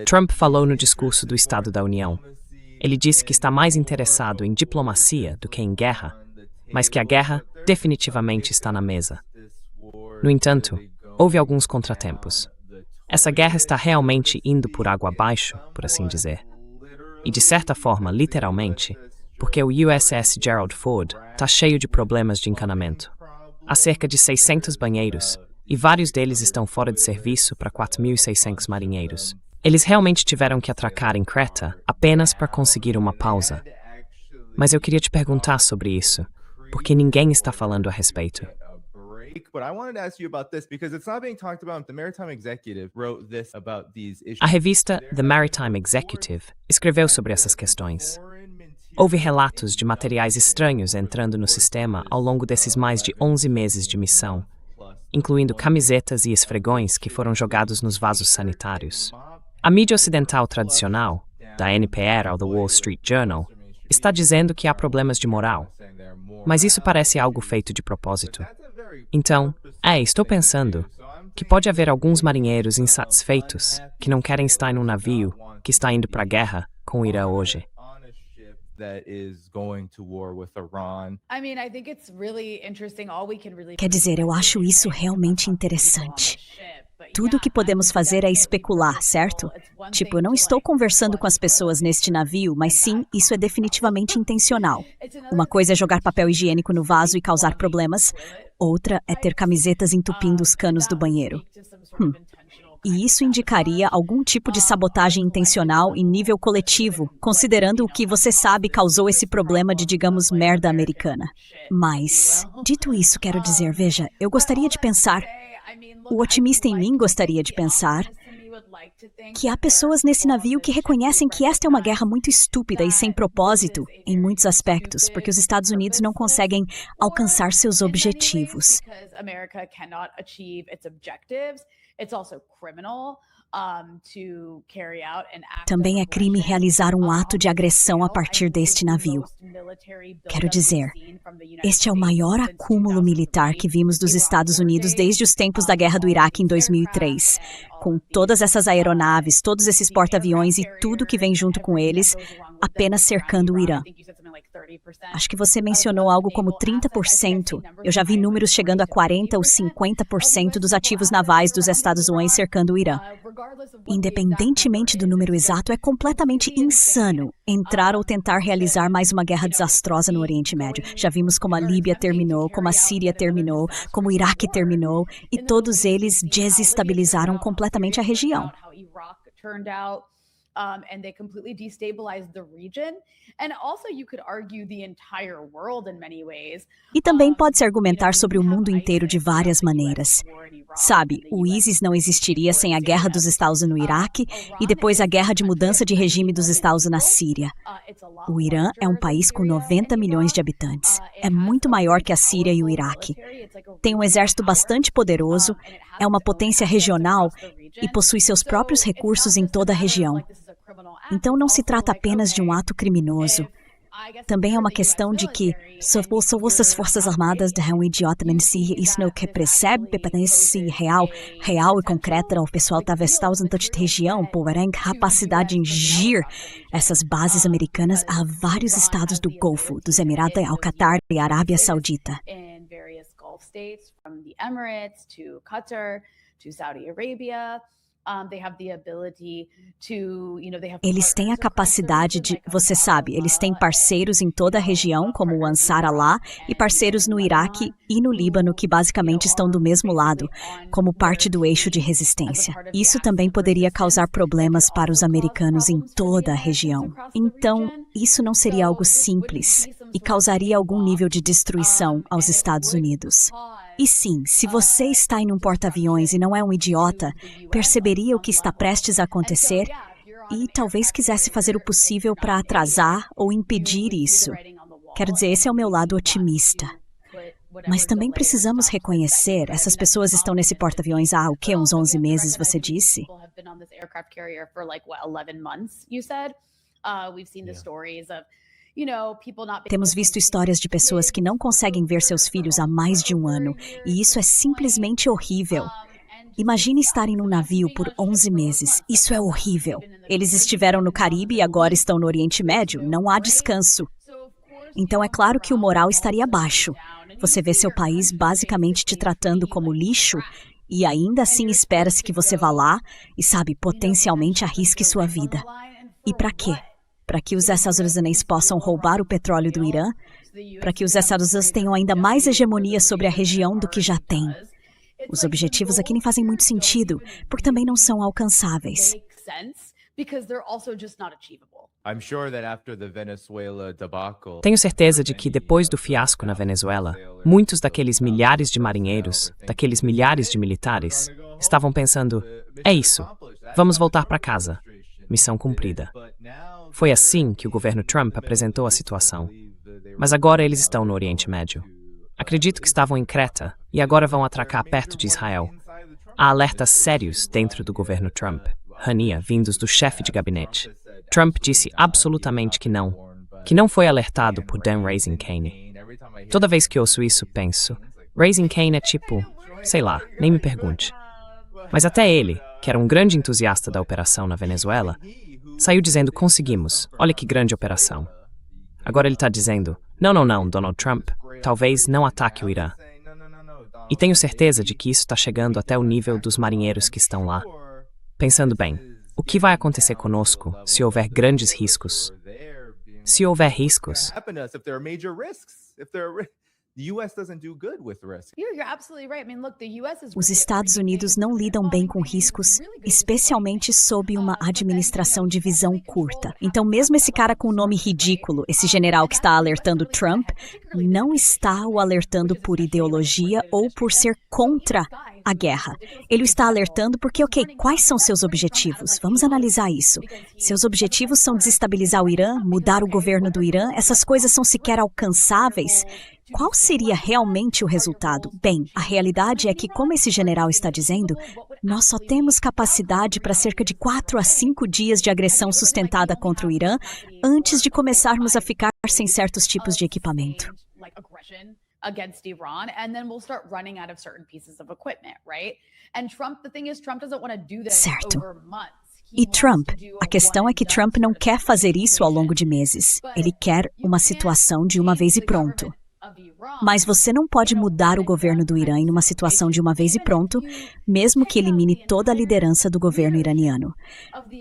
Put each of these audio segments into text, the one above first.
Trump falou no discurso do Estado da União. Ele disse que está mais interessado em diplomacia do que em guerra, mas que a guerra definitivamente está na mesa. No entanto, houve alguns contratempos. Essa guerra está realmente indo por água abaixo, por assim dizer. E de certa forma, literalmente, porque o USS Gerald Ford está cheio de problemas de encanamento. Há cerca de 600 banheiros, e vários deles estão fora de serviço para 4.600 marinheiros. Eles realmente tiveram que atracar em Creta apenas para conseguir uma pausa. Mas eu queria te perguntar sobre isso, porque ninguém está falando a respeito. A revista The Maritime Executive escreveu sobre essas questões. Houve relatos de materiais estranhos entrando no sistema ao longo desses mais de 11 meses de missão, incluindo camisetas e esfregões que foram jogados nos vasos sanitários. A mídia ocidental tradicional, da NPR ao The Wall Street Journal, está dizendo que há problemas de moral. Mas isso parece algo feito de propósito. Então, estou pensando que pode haver alguns marinheiros insatisfeitos que não querem estar em um navio que está indo para a guerra com o Irã hoje. Quer dizer, eu acho isso realmente interessante. Tudo o que podemos fazer é especular, certo? Tipo, eu não estou conversando com as pessoas neste navio, mas sim, isso é definitivamente intencional. Uma coisa é jogar papel higiênico no vaso e causar problemas, outra é ter camisetas entupindo os canos do banheiro. E isso indicaria algum tipo de sabotagem intencional em nível coletivo, considerando o que você sabe causou esse problema de, digamos, merda americana. Mas, dito isso, quero dizer, veja, eu gostaria de pensar, o otimista em mim gostaria de pensar, que há pessoas nesse navio que reconhecem que esta é uma guerra muito estúpida e sem propósito, em muitos aspectos, porque os Estados Unidos não conseguem alcançar seus objetivos. Também é crime realizar um ato de agressão a partir deste navio. Quero dizer, este é o maior acúmulo militar que vimos dos Estados Unidos desde os tempos da Guerra do Iraque em 2003, com todas essas aeronaves, todos esses porta-aviões e tudo que vem junto com eles, apenas cercando o Irã. Acho que você mencionou algo como 30%. Eu já vi números chegando a 40% ou 50% dos ativos navais dos Estados Unidos cercando o Irã. Independentemente do número exato, é completamente insano entrar ou tentar realizar mais uma guerra desastrosa no Oriente Médio. Já vimos como a Líbia terminou, como a Síria terminou, como o Iraque terminou, e todos eles desestabilizaram completamente a região. And they completely destabilized the region. And also you could argue the entire world in many ways. E também pode-se argumentar sobre o mundo inteiro de várias maneiras. Sabe, o ISIS não existiria sem a guerra dos Estados Unidos no Iraque e depois a guerra de mudança de regime dos Estados Unidos na Síria. O Irã é um país com 90 milhões de habitantes. É muito maior que a Síria e o Iraque. Tem um exército bastante poderoso, é uma potência regional e possui seus próprios recursos em toda a região. Então não se trata apenas de um ato criminoso. Também é uma questão de que só as Forças Armadas de um idiota, mas isso não que percebe, parece real e concreta, o pessoal estava em toda a região, porém capacidade de ingir essas bases americanas a vários estados do Golfo, dos Emirados, ao Catar e Arábia Saudita. Eles têm a capacidade de, você sabe, eles têm parceiros em toda a região, como o Ansar Allah, e parceiros no Iraque e no Líbano, que basicamente estão do mesmo lado, como parte do eixo de resistência. Isso também poderia causar problemas para os americanos em toda a região. Então, isso não seria algo simples e causaria algum nível de destruição aos Estados Unidos. E sim, se você está em um porta-aviões e não é um idiota, perceberia o que está prestes a acontecer e talvez quisesse fazer o possível para atrasar ou impedir isso. Quero dizer, esse é o meu lado otimista. Mas também precisamos reconhecer, essas pessoas estão nesse porta-aviões há uns 11 meses, você disse? Temos visto histórias de pessoas que não conseguem ver seus filhos há mais de um ano, e isso é simplesmente horrível. Imagine estarem num navio por 11 meses. Isso é horrível. Eles estiveram no Caribe e agora estão no Oriente Médio. Não há descanso. Então é claro que o moral estaria baixo. Você vê seu país basicamente te tratando como lixo e ainda assim espera-se que você vá lá e, sabe, potencialmente arrisque sua vida. E para quê? Para que os Estados Unidos possam roubar o petróleo do Irã? Para que os Estados Unidos tenham ainda mais hegemonia sobre a região do que já têm? Os objetivos aqui nem fazem muito sentido, porque também não são alcançáveis. Tenho certeza de que, depois do fiasco na Venezuela, muitos daqueles milhares de marinheiros, daqueles milhares de militares, estavam pensando: é isso, vamos voltar para casa. Missão cumprida. Foi assim que o governo Trump apresentou a situação. Mas agora eles estão no Oriente Médio. Acredito que estavam em Creta e agora vão atracar perto de Israel. Há alertas sérios dentro do governo Trump, Hania, vindos do chefe de gabinete. Trump disse absolutamente que não foi alertado por Dan Raising Cane. Toda vez que ouço isso, penso, Raising Cane é tipo, sei lá, nem me pergunte. Mas até ele, que era um grande entusiasta da operação na Venezuela, saiu dizendo: conseguimos, olha que grande operação. Agora ele está dizendo: não, Donald Trump, talvez não ataque o Irã. E tenho certeza de que isso está chegando até o nível dos marinheiros que estão lá. Pensando bem, o que vai acontecer conosco se houver grandes riscos? Se houver riscos, Os Estados Unidos não lidam bem com riscos, especialmente sob uma administração de visão curta. Então, mesmo esse cara com o nome ridículo, esse general que está alertando Trump, não está o alertando por ideologia ou por ser contra a guerra. Ele o está alertando porque, quais são seus objetivos? Vamos analisar isso. Seus objetivos são desestabilizar o Irã, mudar o governo do Irã, essas coisas são sequer alcançáveis. Qual seria realmente o resultado? Bem, a realidade é que, como esse general está dizendo, nós só temos capacidade para cerca de 4 a 5 dias de agressão sustentada contra o Irã antes de começarmos a ficar sem certos tipos de equipamento. Against Iran, and then we'll start running out of certain pieces of equipment, right? And Trump, the thing is, Trump doesn't want to do this Certo. over months. E Trump? A questão é que Trump não quer fazer isso ao longo de meses. Ele quer uma situação de uma vez e pronto. Mas você não pode mudar o governo do Irã em uma situação de uma vez e pronto, mesmo que elimine toda a liderança do governo iraniano.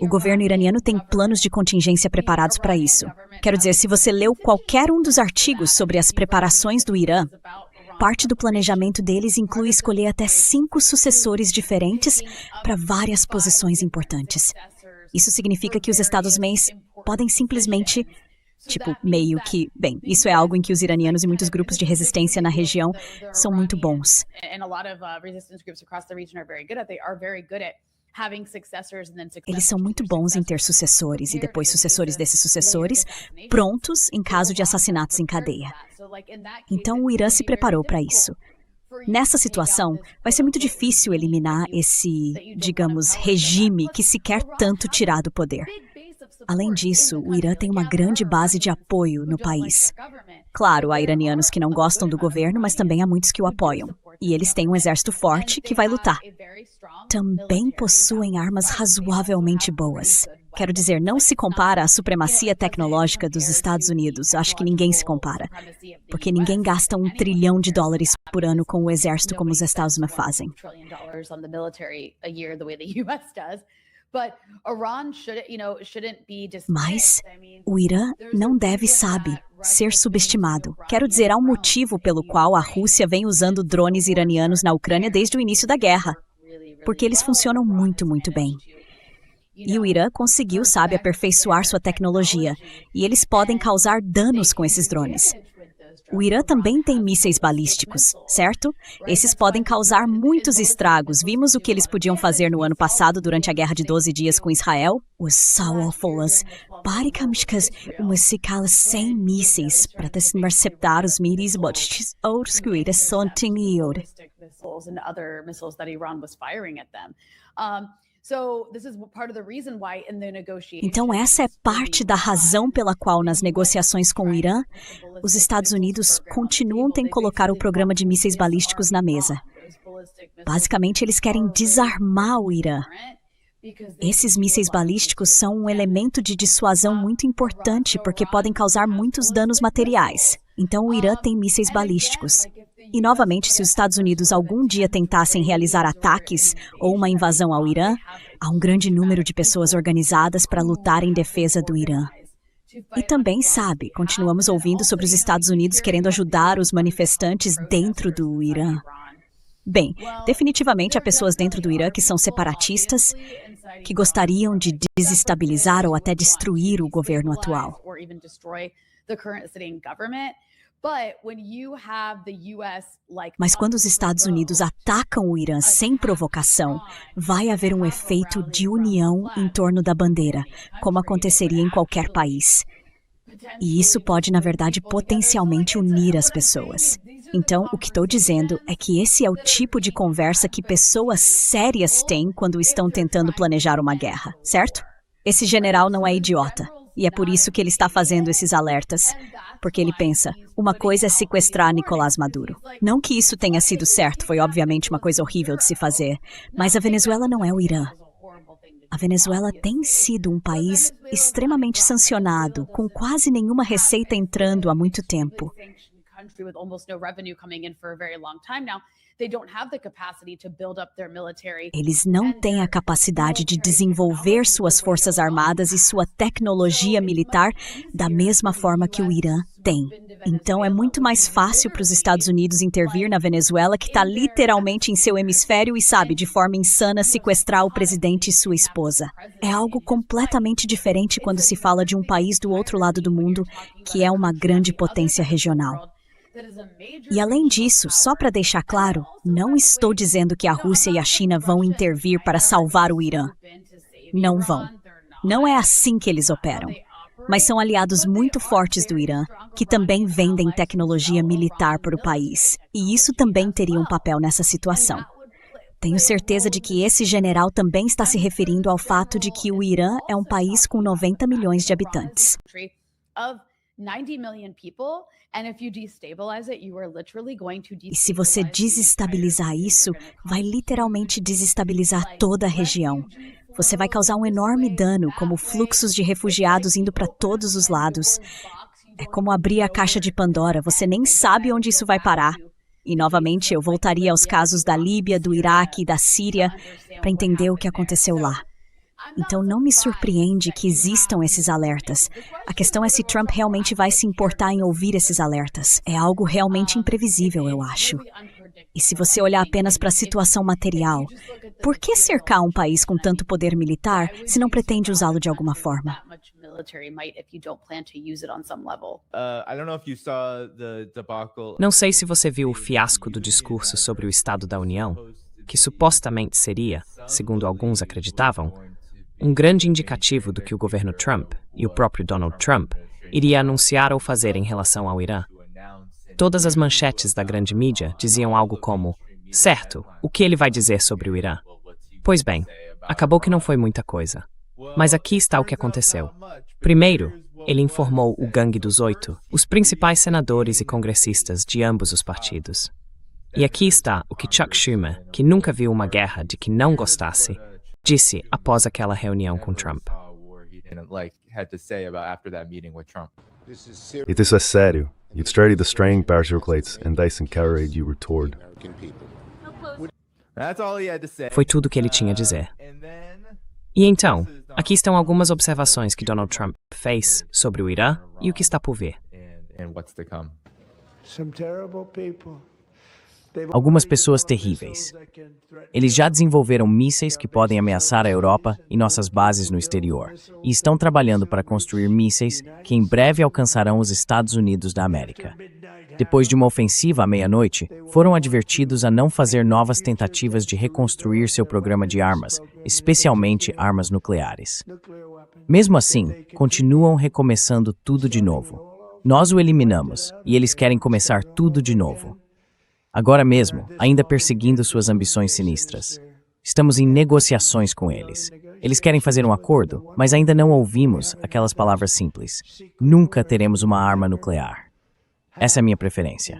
O governo iraniano tem planos de contingência preparados para isso. Quero dizer, se você leu qualquer um dos artigos sobre as preparações do Irã, parte do planejamento deles inclui escolher até 5 sucessores diferentes para várias posições importantes. Isso significa que os Estados Unidos podem simplesmente meio que, bem, isso é algo em que os iranianos e muitos grupos de resistência na região são muito bons. Eles são muito bons em ter sucessores e depois sucessores desses sucessores prontos em caso de assassinatos em cadeia. Então o Irã se preparou para isso. Nessa situação, vai ser muito difícil eliminar esse, digamos, regime que se quer tanto tirar do poder. Além disso, o Irã tem uma grande base de apoio no país. Claro, há iranianos que não gostam do governo, mas também há muitos que o apoiam. E eles têm um exército forte que vai lutar. Também possuem armas razoavelmente boas. Quero dizer, não se compara à supremacia tecnológica dos Estados Unidos. Acho que ninguém se compara. Porque ninguém gasta $1 trilhão por ano com o exército como os Estados Unidos fazem. Mas o Irã não deve, ser subestimado. Quero dizer, há um motivo pelo qual a Rússia vem usando drones iranianos na Ucrânia desde o início da guerra. Porque eles funcionam muito, muito bem. E o Irã conseguiu, aperfeiçoar sua tecnologia. E eles podem causar danos com esses drones. O Irã também tem mísseis balísticos, certo? Esses podem causar muitos estragos. Vimos o que eles podiam fazer no ano passado durante a Guerra de 12 Dias com Israel. Os Sawafolas, Barikamshkas, sem mísseis para interceptar os mísseis balísticos que o Irã sontinhou. Então essa é parte da razão pela qual nas negociações com o Irã, os Estados Unidos continuam tendo que colocar o programa de mísseis balísticos na mesa. Basicamente, eles querem desarmar o Irã. Esses mísseis balísticos são um elemento de dissuasão muito importante porque podem causar muitos danos materiais. Então, o Irã tem mísseis balísticos. E, novamente, se os Estados Unidos algum dia tentassem realizar ataques ou uma invasão ao Irã, há um grande número de pessoas organizadas para lutar em defesa do Irã. E também, sabe, continuamos ouvindo sobre os Estados Unidos querendo ajudar os manifestantes dentro do Irã. Bem, definitivamente há pessoas dentro do Irã que são separatistas, que gostariam de desestabilizar ou até destruir o governo atual. Mas quando os Estados Unidos atacam o Irã sem provocação, vai haver um efeito de união em torno da bandeira, como aconteceria em qualquer país. E isso pode, na verdade, potencialmente unir as pessoas. Então, o que estou dizendo é que esse é o tipo de conversa que pessoas sérias têm quando estão tentando planejar uma guerra, certo? Esse general não é idiota, e é por isso que ele está fazendo esses alertas. Porque ele pensa, uma coisa é sequestrar Nicolás Maduro. Não que isso tenha sido certo, foi obviamente uma coisa horrível de se fazer, mas a Venezuela não é o Irã. A Venezuela tem sido um país extremamente sancionado, com quase nenhuma receita entrando há muito tempo. Eles não têm a capacidade de desenvolver suas forças armadas e sua tecnologia militar da mesma forma que o Irã tem. Então é muito mais fácil para os Estados Unidos intervir na Venezuela, que está literalmente em seu hemisfério e, sabe, de forma insana, sequestrar o presidente e sua esposa. É algo completamente diferente quando se fala de um país do outro lado do mundo, que é uma grande potência regional. E além disso, só para deixar claro, não estou dizendo que a Rússia e a China vão intervir para salvar o Irã. Não vão. Não é assim que eles operam. Mas são aliados muito fortes do Irã, que também vendem tecnologia militar para o país. E isso também teria um papel nessa situação. Tenho certeza de que esse general também está se referindo ao fato de que o Irã é um país com 90 milhões de habitantes. E se você desestabilizar isso, vai literalmente desestabilizar toda a região. Você vai causar um enorme dano, como fluxos de refugiados indo para todos os lados. É como abrir a caixa de Pandora, você nem sabe onde isso vai parar. E, novamente, eu voltaria aos casos da Líbia, do Iraque e da Síria para entender o que aconteceu lá. Então, não me surpreende que existam esses alertas. A questão é se Trump realmente vai se importar em ouvir esses alertas. É algo realmente imprevisível, eu acho. E se você olhar apenas para a situação material, por que cercar um país com tanto poder militar se não pretende usá-lo de alguma forma? Não sei se você viu o fiasco do discurso sobre o Estado da União, que supostamente seria, segundo alguns acreditavam, um grande indicativo do que o governo Trump e o próprio Donald Trump iria anunciar ou fazer em relação ao Irã. Todas as manchetes da grande mídia diziam algo como: certo, o que ele vai dizer sobre o Irã? Pois bem, acabou que não foi muita coisa. Mas aqui está o que aconteceu. Primeiro, ele informou o Gangue dos Oito, os principais senadores e congressistas de ambos os partidos. E aqui está o que Chuck Schumer, que nunca viu uma guerra de que não gostasse, disse após aquela reunião com Trump. If this é sério, you'd study the string parachutes and Dyson carried you were toward. Foi tudo o que ele tinha a dizer. E então, aqui estão algumas observações que Donald Trump fez sobre o Irã e o que está por vir. Algumas pessoas terríveis. Eles já desenvolveram mísseis que podem ameaçar a Europa e nossas bases no exterior, e estão trabalhando para construir mísseis que em breve alcançarão os Estados Unidos da América. Depois de uma ofensiva à meia-noite, foram advertidos a não fazer novas tentativas de reconstruir seu programa de armas, especialmente armas nucleares. Mesmo assim, continuam recomeçando tudo de novo. Nós o eliminamos, e eles querem começar tudo de novo. Agora mesmo, ainda perseguindo suas ambições sinistras. Estamos em negociações com eles. Eles querem fazer um acordo, mas ainda não ouvimos aquelas palavras simples. Nunca teremos uma arma nuclear. Essa é a minha preferência.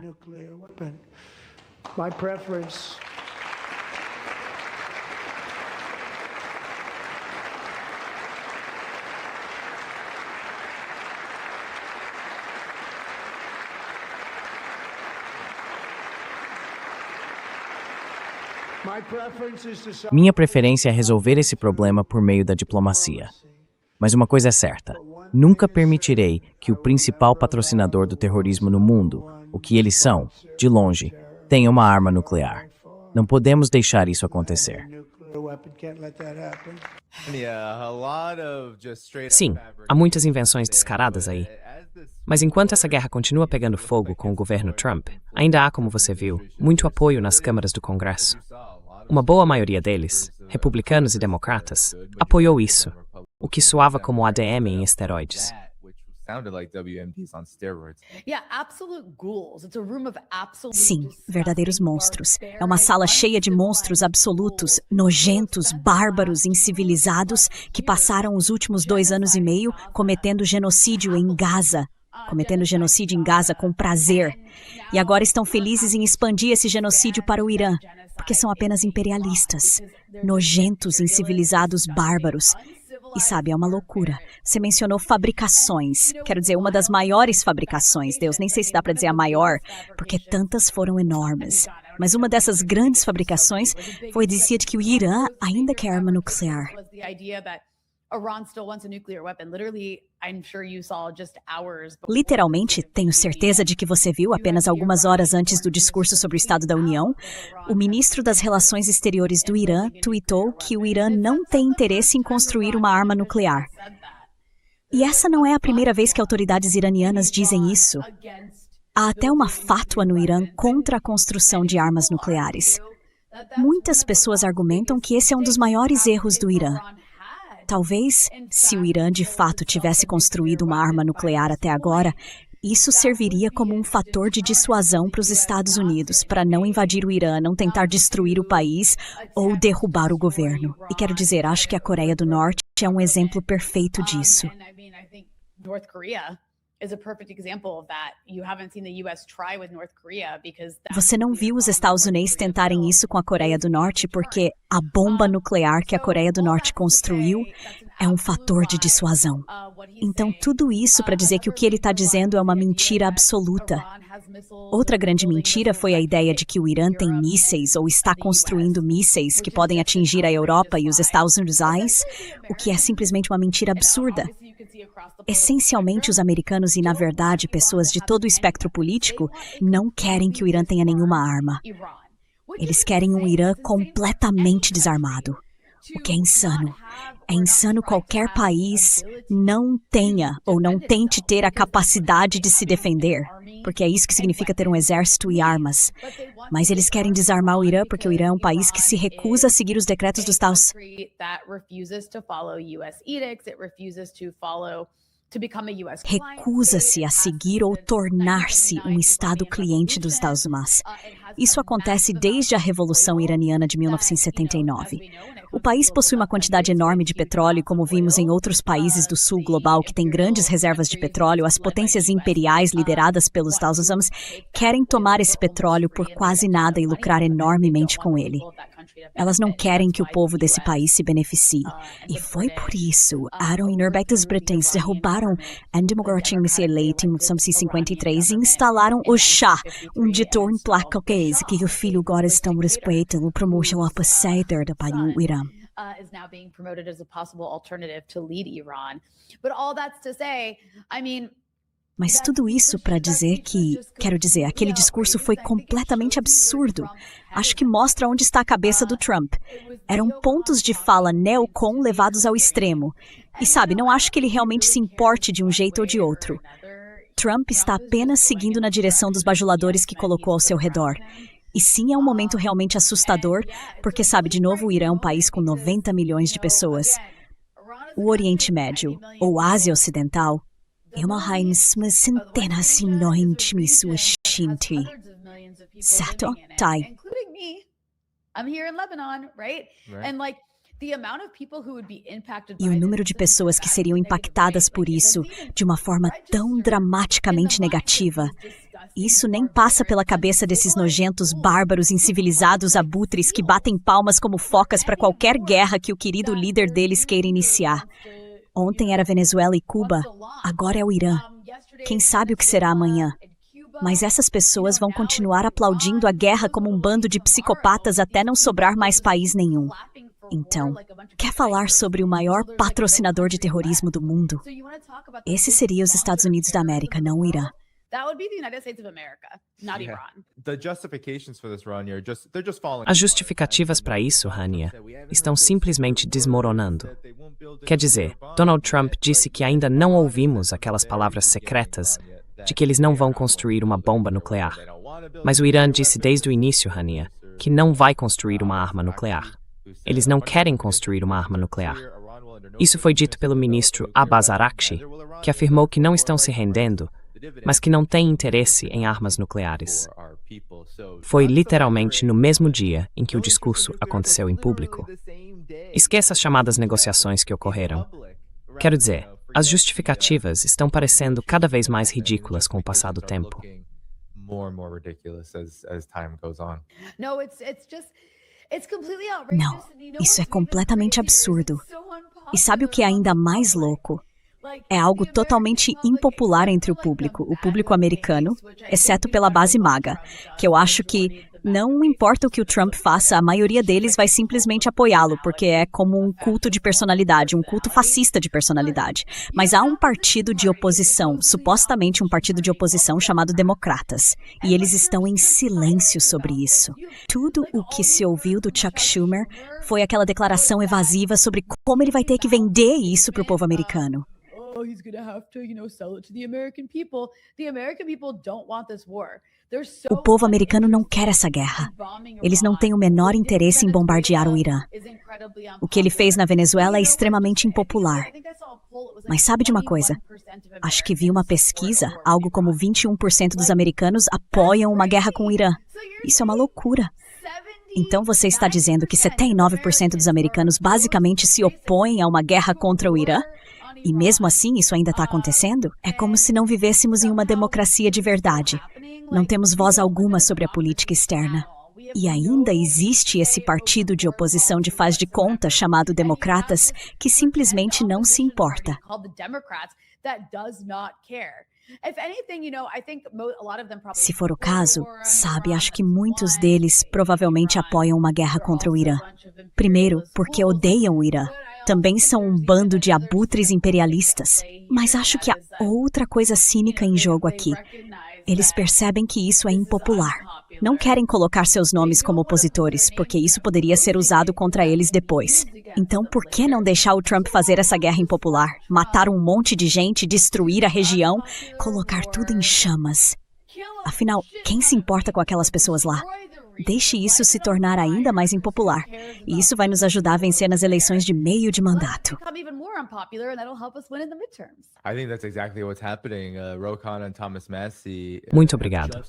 Minha preferência é resolver esse problema por meio da diplomacia. Mas uma coisa é certa: nunca permitirei que o principal patrocinador do terrorismo no mundo, o que eles são, de longe, tenha uma arma nuclear. Não podemos deixar isso acontecer. Sim, há muitas invenções descaradas aí. Mas enquanto essa guerra continua pegando fogo com o governo Trump, ainda há, como você viu, muito apoio nas câmaras do Congresso. Uma boa maioria deles, republicanos e democratas, apoiou isso, o que soava como ADM em esteroides. Sim, verdadeiros monstros. É uma sala cheia de monstros absolutos, nojentos, bárbaros, incivilizados, que passaram os últimos 2 anos e meio cometendo genocídio em Gaza. Cometendo genocídio em Gaza com prazer. E agora estão felizes em expandir esse genocídio para o Irã, porque são apenas imperialistas. Nojentos, incivilizados, bárbaros. E sabe, é uma loucura. Você mencionou fabricações. Quero dizer, uma das maiores fabricações. Deus, nem sei se dá para dizer a maior, porque tantas foram enormes. Mas uma dessas grandes fabricações foi dizer que o Irã ainda quer arma nuclear. Literalmente, tenho certeza de que você viu, apenas algumas horas antes do discurso sobre o Estado da União, o ministro das Relações Exteriores do Irã tweetou que o Irã não tem interesse em construir uma arma nuclear. E essa não é a primeira vez que autoridades iranianas dizem isso. Há até uma fátua no Irã contra a construção de armas nucleares. Muitas pessoas argumentam que esse é um dos maiores erros do Irã. Talvez, se o Irã de fato tivesse construído uma arma nuclear até agora, isso serviria como um fator de dissuasão para os Estados Unidos, para não invadir o Irã, não tentar destruir o país ou derrubar o governo. E quero dizer, acho que a Coreia do Norte é um exemplo perfeito disso. Você não viu os Estados Unidos tentarem isso com a Coreia do Norte porque a bomba nuclear que a Coreia do Norte construiu é um fator de dissuasão. Então, tudo isso para dizer que o que ele está dizendo é uma mentira absoluta. Outra grande mentira foi a ideia de que o Irã tem mísseis ou está construindo mísseis que podem atingir a Europa e os Estados Unidos, o que é simplesmente uma mentira absurda. Essencialmente, os americanos e, na verdade, pessoas de todo o espectro político não querem que o Irã tenha nenhuma arma. Eles querem um Irã completamente desarmado, o que é insano. É insano qualquer país não tenha ou não tente ter a capacidade de se defender, porque é isso que significa ter um exército e armas. Mas eles querem desarmar o Irã porque o Irã é um país que se recusa a seguir os decretos dos Estados Unidos. Recusa-se a seguir ou tornar-se um Estado cliente dos Estados Unidos. Isso acontece desde a Revolução Iraniana de 1979. O país possui uma quantidade enorme de petróleo e, como vimos em outros países do sul global que têm grandes reservas de petróleo, as potências imperiais lideradas pelos Estados Unidos querem tomar esse petróleo por quase nada e lucrar enormemente com ele. Elas não querem que o povo desse país se beneficie. E foi por isso, Aaron e Norberto os britânicos derrubaram a democracia eleita em 1953 e instalaram o Shah, um ditor implacável que o filho agora está respeitando para promover a paz do país do Irã. Is now being promoted as a possible alternative to lead Iran. But all that's to say, I mean, mas tudo isso para dizer que, quero dizer, aquele discurso foi completamente absurdo. Acho que mostra onde está a cabeça do Trump. Eram pontos de fala neocon levados ao extremo. E sabe, não acho que ele realmente se importe de um jeito ou de outro. Trump está apenas seguindo na direção dos bajuladores que colocou ao seu redor. E sim, é um momento realmente assustador, porque, sabe, de novo, o Irã é um país com 90 milhões de pessoas. O Oriente Médio, ou Ásia Ocidental, é uma centenas de milhões de pessoas, certo? Tá. E o número de pessoas que seriam impactadas por isso de uma forma tão dramaticamente negativa, isso nem passa pela cabeça desses nojentos, bárbaros, incivilizados abutres que batem palmas como focas para qualquer guerra que o querido líder deles queira iniciar. Ontem era Venezuela e Cuba, agora é o Irã. Quem sabe o que será amanhã? Mas essas pessoas vão continuar aplaudindo a guerra como um bando de psicopatas até não sobrar mais país nenhum. Então, quer falar sobre o maior patrocinador de terrorismo do mundo? Esse seria os Estados Unidos da América, não o Irã. As justificativas para isso, Rania, estão simplesmente desmoronando. Quer dizer, Donald Trump disse que ainda não ouvimos aquelas palavras secretas de que eles não vão construir uma bomba nuclear. Mas o Irã disse desde o início, Rania, que não vai construir uma arma nuclear. Eles não querem construir uma arma nuclear. Isso foi dito pelo ministro Abbas Araghchi, que afirmou que não estão se rendendo, mas que não têm interesse em armas nucleares. Foi literalmente no mesmo dia em que o discurso aconteceu em público. Esqueça as chamadas negociações que ocorreram. Quero dizer, as justificativas estão parecendo cada vez mais ridículas com o passar do tempo. Não, isso é completamente absurdo. E sabe o que é ainda mais louco? É algo totalmente impopular entre o público americano, exceto pela base MAGA, que eu acho que não importa o que o Trump faça, a maioria deles vai simplesmente apoiá-lo, porque é como um culto de personalidade, um culto fascista de personalidade. Mas há um partido de oposição, supostamente um partido de oposição chamado Democratas, e eles estão em silêncio sobre isso. Tudo o que se ouviu do Chuck Schumer foi aquela declaração evasiva sobre como ele vai ter que vender isso para o povo americano. He's gonna have to, sell it to the American people. The American people don't want this war. O povo americano não quer essa guerra. Eles não têm o menor interesse em bombardear o Irã. O que ele fez na Venezuela é extremamente impopular. Mas sabe de uma coisa? Acho que vi uma pesquisa, algo como 21% dos americanos apoiam uma guerra com o Irã. Isso é uma loucura. Então você está dizendo que 79% dos americanos basicamente se opõem a uma guerra contra o Irã? E mesmo assim isso ainda está acontecendo? É como se não vivêssemos em uma democracia de verdade. Não temos voz alguma sobre a política externa. E ainda existe esse partido de oposição de faz de conta chamado Democratas que simplesmente não se importa. Se for o caso, sabe, acho que muitos deles provavelmente apoiam uma guerra contra o Irã. Primeiro, porque odeiam o Irã. Também são um bando de abutres imperialistas. Mas acho que há outra coisa cínica em jogo aqui. Eles percebem que isso é impopular. Não querem colocar seus nomes como opositores, porque isso poderia ser usado contra eles depois. Então, por que não deixar o Trump fazer essa guerra impopular? Matar um monte de gente, destruir a região, colocar tudo em chamas. Afinal, quem se importa com aquelas pessoas lá? Deixe isso se tornar ainda mais impopular. E isso vai nos ajudar a vencer nas eleições de meio de mandato. Muito obrigado.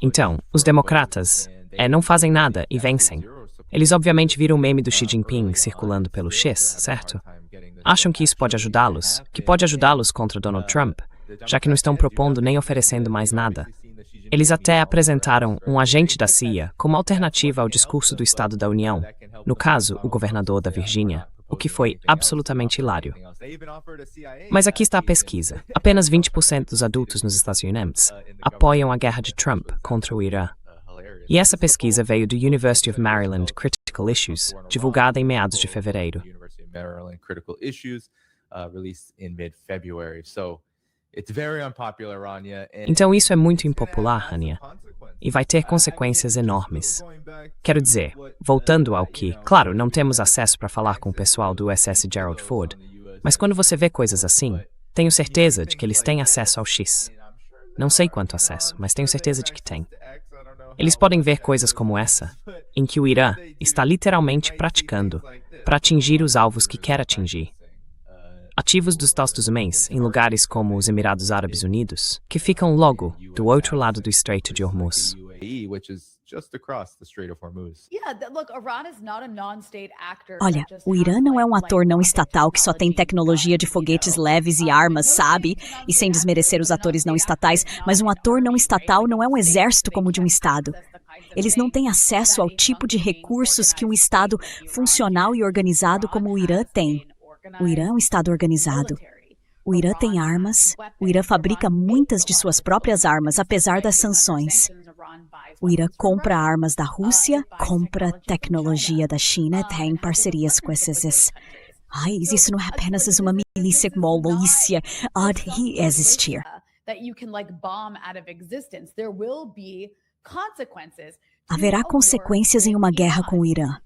Então, os democratas não fazem nada e vencem. Eles obviamente viram o meme do Xi Jinping circulando pelo X, certo? Acham que isso pode ajudá-los, que pode ajudá-los contra Donald Trump, já que não estão propondo nem oferecendo mais nada. Eles até apresentaram um agente da CIA como alternativa ao discurso do Estado da União, no caso, o governador da Virgínia, o que foi absolutamente hilário. Mas aqui está a pesquisa. Apenas 20% dos adultos nos Estados Unidos apoiam a guerra de Trump contra o Irã. E essa pesquisa veio do University of Maryland Critical Issues, divulgada em meados de fevereiro. Então isso é muito impopular, Rania, e vai ter consequências enormes. Quero dizer, voltando ao que, claro, não temos acesso para falar com o pessoal do USS Gerald Ford, mas quando você vê coisas assim, tenho certeza de que eles têm acesso ao X. Não sei quanto acesso, mas tenho certeza de que têm. Eles podem ver coisas como essa, em que o Irã está literalmente praticando para atingir os alvos que quer atingir. Ativos dos Estados Unidos em lugares como os Emirados Árabes Unidos, que ficam logo do outro lado do Estreito de Hormuz. Olha, o Irã não é um ator não estatal que só tem tecnologia de foguetes leves e armas, sabe? E sem desmerecer os atores não estatais, mas um ator não estatal não é um exército como o de um Estado. Eles não têm acesso ao tipo de recursos que um Estado funcional e organizado como o Irã tem. O Irã é um Estado organizado. O Irã tem armas, o Irã fabrica muitas de suas próprias armas, apesar das sanções. O Irã compra armas da Rússia, compra tecnologia da China, tem parcerias com esses... Ai, isso não é apenas uma milícia malícia de existir. Haverá consequências em uma guerra com o Irã.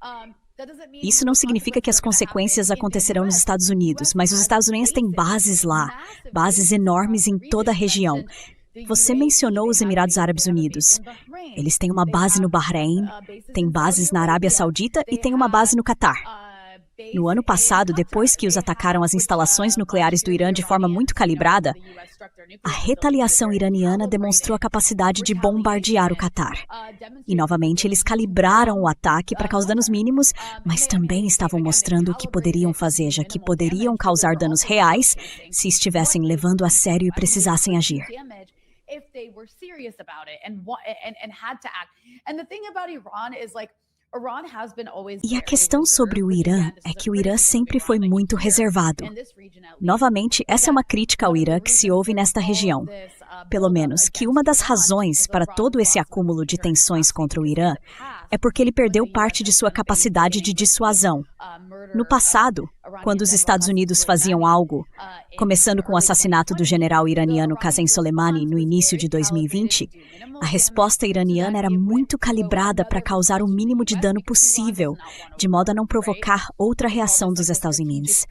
Isso não significa que as consequências acontecerão nos Estados Unidos, mas os Estados Unidos têm bases lá, bases enormes em toda a região. Você mencionou os Emirados Árabes Unidos. Eles têm uma base no Bahrein, têm bases na Arábia Saudita e têm uma base no Catar. No ano passado, depois que os atacaram as instalações nucleares do Irã de forma muito calibrada, a retaliação iraniana demonstrou a capacidade de bombardear o Catar. E, novamente, eles calibraram o ataque para causar danos mínimos, mas também estavam mostrando o que poderiam fazer, já que poderiam causar danos reais se estivessem levando a sério e precisassem agir. E a questão sobre o Irã é que o Irã sempre foi muito reservado. Novamente, essa é uma crítica ao Irã que se ouve nesta região. Pelo menos que uma das razões para todo esse acúmulo de tensões contra o Irã é porque ele perdeu parte de sua capacidade de dissuasão. No passado, quando os Estados Unidos faziam algo, começando com o assassinato do general iraniano Qasem Soleimani no início de 2020, a resposta iraniana era muito calibrada para causar o mínimo de dano possível, de modo a não provocar outra reação dos Estados Unidos.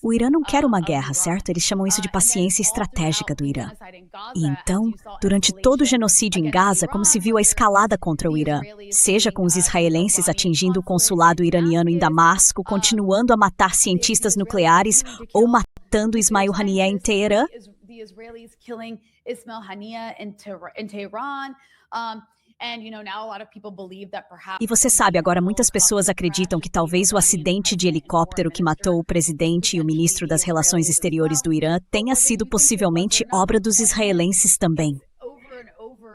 O Irã não quer uma guerra, certo? Eles chamam isso de paciência estratégica do Irã. E então, durante todo o genocídio em Gaza, como se viu a escalada contra o Irã, seja com os israelenses atingindo o consulado iraniano em Damasco, continuando a matar cientistas nucleares ou matando Ismail Haniyeh em Teherã. E você sabe, agora muitas pessoas acreditam que talvez o acidente de helicóptero que matou o presidente e o ministro das Relações Exteriores do Irã tenha sido possivelmente obra dos israelenses também.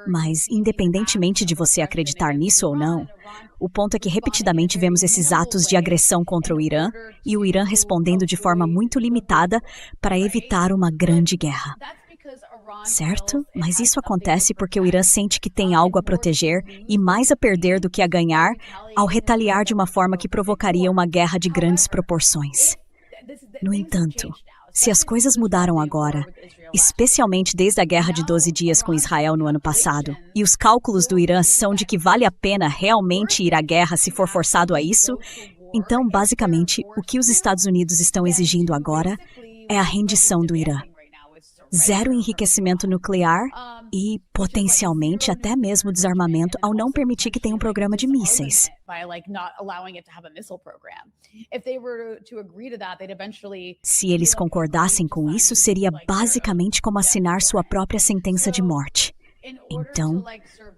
Mas, independentemente de você acreditar nisso ou não, o ponto é que repetidamente vemos esses atos de agressão contra o Irã e o Irã respondendo de forma muito limitada para evitar uma grande guerra. Certo? Mas isso acontece porque o Irã sente que tem algo a proteger e mais a perder do que a ganhar ao retaliar de uma forma que provocaria uma guerra de grandes proporções. No entanto, se as coisas mudaram agora, especialmente desde a Guerra de 12 Dias com Israel no ano passado, e os cálculos do Irã são de que vale a pena realmente ir à guerra se for forçado a isso, então, basicamente, o que os Estados Unidos estão exigindo agora é a rendição do Irã. Zero enriquecimento nuclear e, potencialmente, até mesmo desarmamento ao não permitir que tenha um programa de mísseis. Se eles concordassem com isso, seria basicamente como assinar sua própria sentença de morte. Então,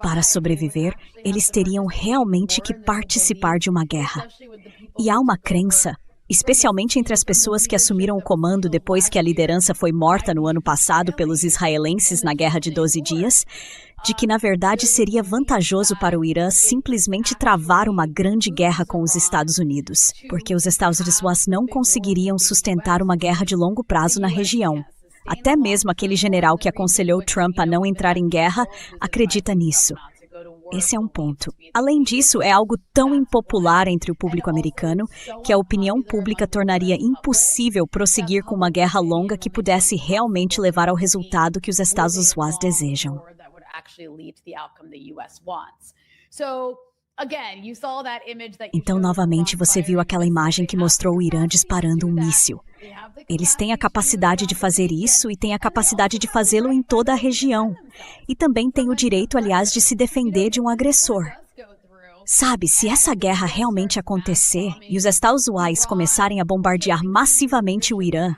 para sobreviver, eles teriam realmente que participar de uma guerra. E há uma crença, especialmente entre as pessoas que assumiram o comando depois que a liderança foi morta no ano passado pelos israelenses na Guerra de 12 Dias, de que, na verdade, seria vantajoso para o Irã simplesmente travar uma grande guerra com os Estados Unidos, porque os Estados Unidos não conseguiriam sustentar uma guerra de longo prazo na região. Até mesmo aquele general que aconselhou Trump a não entrar em guerra acredita nisso. Esse é um ponto. Além disso, é algo tão impopular entre o público americano que a opinião pública tornaria impossível prosseguir com uma guerra longa que pudesse realmente levar ao resultado que os Estados Unidos desejam. Então, novamente, você viu aquela imagem que mostrou o Irã disparando um míssil. Eles têm a capacidade de fazer isso e têm a capacidade de fazê-lo em toda a região. E também têm o direito, aliás, de se defender de um agressor. Sabe, se essa guerra realmente acontecer e os Estados Unidos começarem a bombardear massivamente o Irã,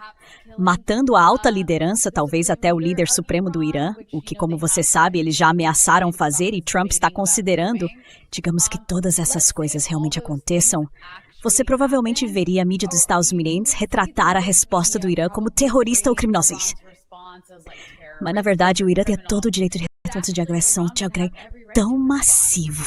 matando a alta liderança, talvez até o líder supremo do Irã, o que, como você sabe, eles já ameaçaram fazer e Trump está considerando, digamos que todas essas coisas realmente aconteçam, você provavelmente veria a mídia dos Estados Unidos retratar a resposta do Irã como terrorista ou criminoso. Mas, na verdade, o Irã tem todo o direito de resposta de agressão tão massivo.